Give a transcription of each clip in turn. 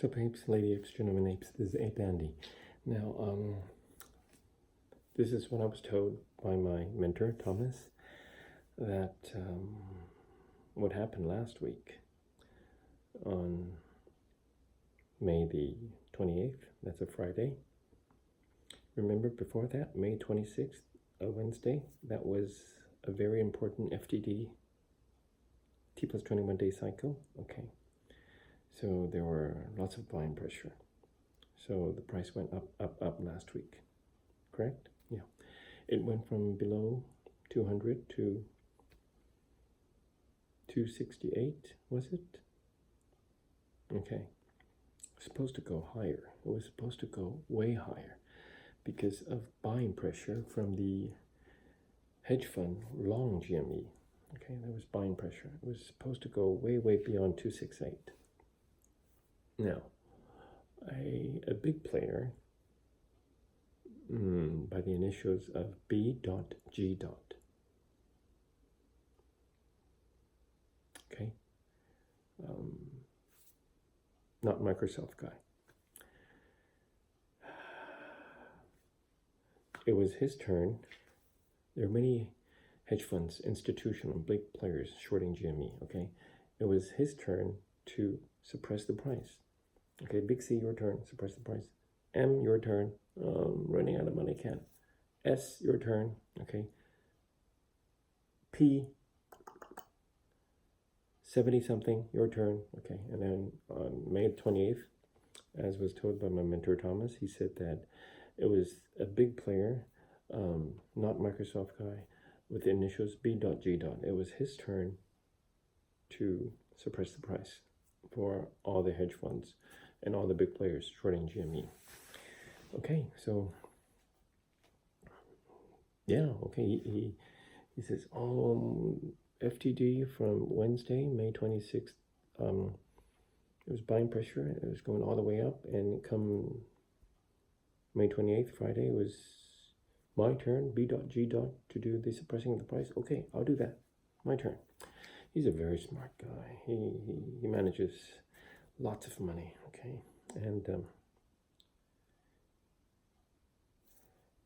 What's up, apes, lady apes, gentlemen apes? This is Ape Andy. Now, this is what I was told by my mentor, Thomas, that what happened last week on May the 28th, that's a Friday. Remember before that, May 26th, a Wednesday, that was a very important FTD, T plus 21 day cycle. Okay. So there were lots of buying pressure. So the price went up last week, correct? Yeah. It went from below 200 to 268, was it? Okay. It's supposed to go higher. It was supposed to go way higher because of buying pressure from the hedge fund long GME. Okay, there was buying pressure. It was supposed to go way beyond 268. Now, a big player by the initials of B.G. Okay, not Microsoft guy. It was his turn. There are many hedge funds, institutional, big players shorting GME. Okay, it was his turn to suppress the price. Okay, big C, your turn, suppress the price. M, your turn, running out of money, can't. S, your turn, okay. P, 70-something, your turn, okay. And then on May 28th, as was told by my mentor Thomas, he said that it was a big player, not Microsoft guy, with the initials B.G. It was his turn to suppress the price for all the hedge funds and all the big players shorting GME. Okay, so yeah, okay, he says, FTD from Wednesday, May 26th, it was buying pressure, it was going all the way up, and come May 28th, Friday, it was my turn, B.G. to do the suppressing of the price. Okay, I'll do that, my turn. He's a very smart guy. He manages lots of money, okay? And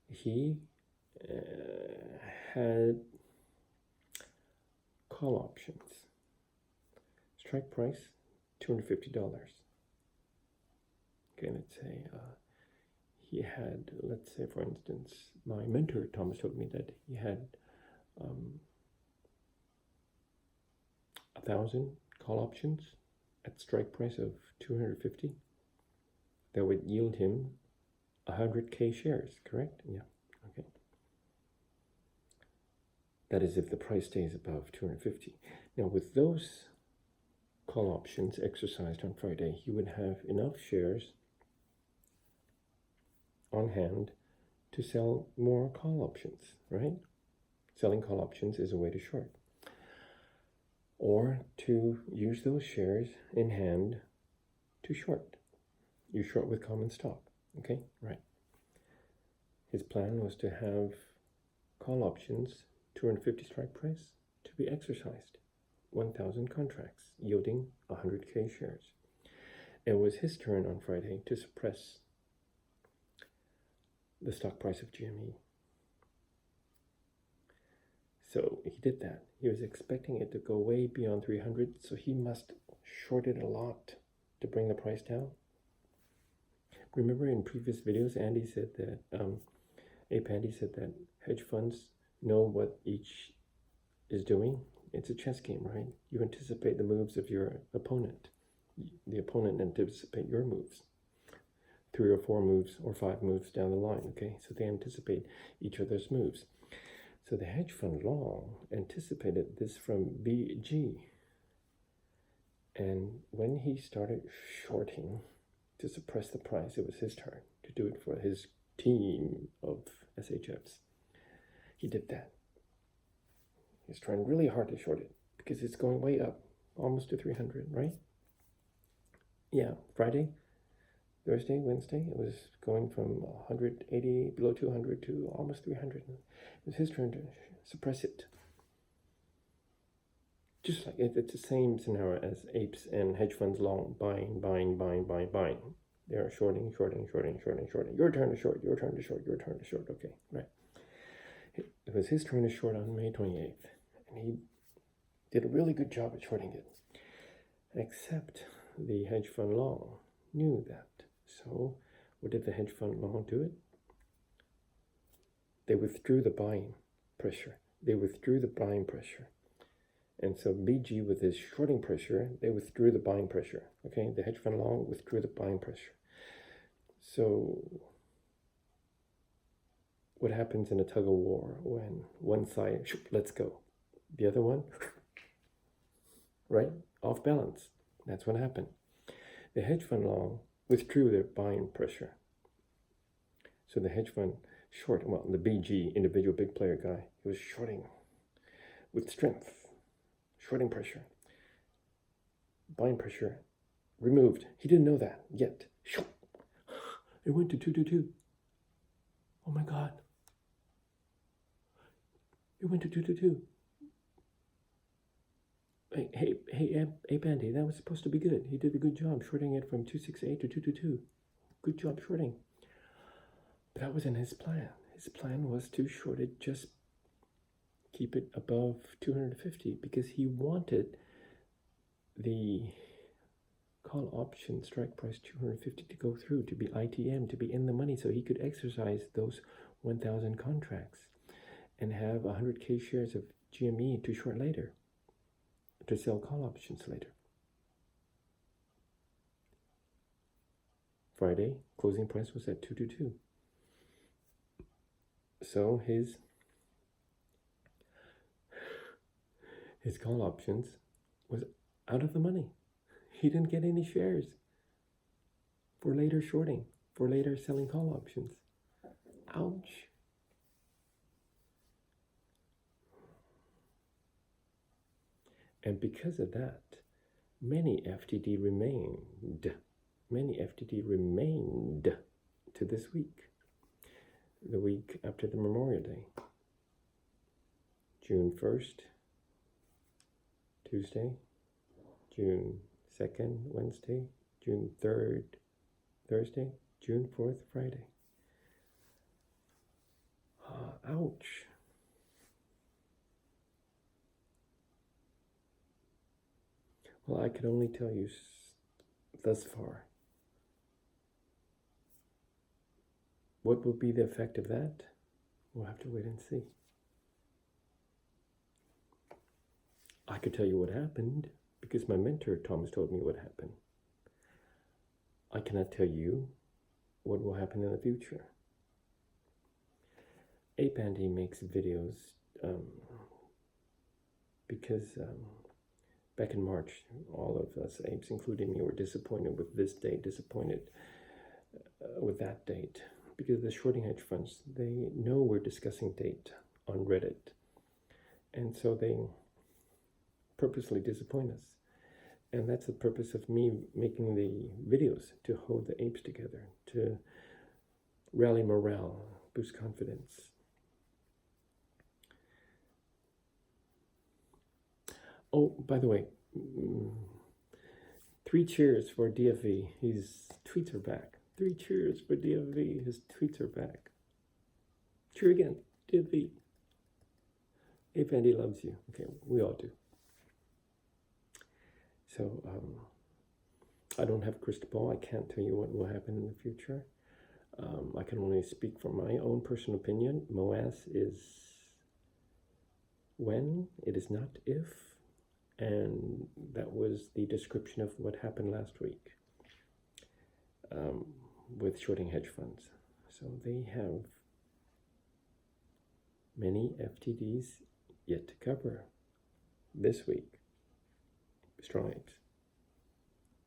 he had call options. Strike price, $250. Okay, let's say he had, let's say for instance, my mentor Thomas told me that he had 1,000 call options at strike price of 250. That would yield him 100K shares, correct? Yeah, okay. That is if the price stays above 250. Now with those call options exercised on Friday, he would have enough shares on hand to sell more call options, right? Selling call options is a way to short. Or to use those shares in hand to short. You short with common stock, okay? Right. His plan was to have call options, 250 strike price, to be exercised. 1,000 contracts, yielding 100K shares. It was his turn on Friday to suppress the stock price of GME. So he did that. He was expecting it to go way beyond 300, so he must short it a lot to bring the price down. Remember in previous videos, Andy said that, Ape Andy said that hedge funds know what each is doing. It's a chess game, right? You anticipate the moves of your opponent. The opponent anticipates your moves. 3 or 4 moves or 5 moves down the line, okay? So they anticipate each other's moves. So the hedge fund long anticipated this from BG. And when he started shorting to suppress the price, it was his turn to do it for his team of SHFs. He did that. He's trying really hard to short it because it's going way up, almost to 300, right? Yeah, Friday, Thursday, Wednesday, it was going from 180, below 200 to almost 300. It was his turn to suppress it Just like it's the same scenario as apes and hedge funds long, buying. They're shorting. Your turn to short. Okay, right. It was his turn to short on May 28th, and he did a really good job at shorting it. Except the hedge fund long knew that. So what did the hedge fund long do it? They withdrew the buying pressure. And so BG, with his shorting pressure, they withdrew the buying pressure. Okay, the hedge fund long withdrew the buying pressure. So what happens in a tug of war when one side, let's go, the other one, right, off balance? That's what happened. The hedge fund long withdrew their buying pressure. So the hedge fund short, well, the BG, individual big player guy, he was shorting with strength, shorting pressure, buying pressure removed. He didn't know that yet. It went to 222. Oh my God. It went to 222. Hey, Ape Andy, that was supposed to be good. He did a good job shorting it from 268 to 222. Good job shorting. But that wasn't his plan. His plan was to short it, just keep it above 250, because he wanted the call option strike price 250 to go through, to be ITM, to be in the money, so he could exercise those 1,000 contracts and have 100K shares of GME to short later, to sell call options later. Friday, closing price was at 222. So his call options was out of the money. He didn't get any shares for later shorting, for later selling call options. Ouch. And because of that, many FTD remained to this week, the week after the Memorial Day. June 1st, Tuesday, June 2nd, Wednesday, June 3rd, Thursday, June 4th, Friday. Ouch. Well, I can only tell you thus far. What will be the effect of that? We'll have to wait and see. I could tell you what happened because my mentor, Thomas, told me what happened. I cannot tell you what will happen in the future. Ape Andy makes videos because back in March, all of us apes, including me, were disappointed with this date, disappointed with that date, because the shorting hedge funds, they know we're discussing date on Reddit, and so they purposely disappoint us. And that's the purpose of me making the videos, to hold the apes together, to rally morale, boost confidence. Oh, by the way, 3 cheers for DFV. His tweets are back. 3 cheers for DFV. His tweets are back. Cheer again, DFV. Ape Andy loves you. Okay, we all do. So, I don't have a crystal ball. I can't tell you what will happen in the future. I can only speak from my own personal opinion. MOAS is when, it is not if. And that was the description of what happened last week with shorting hedge funds. So they have many FTDs yet to cover this week. Strong apes.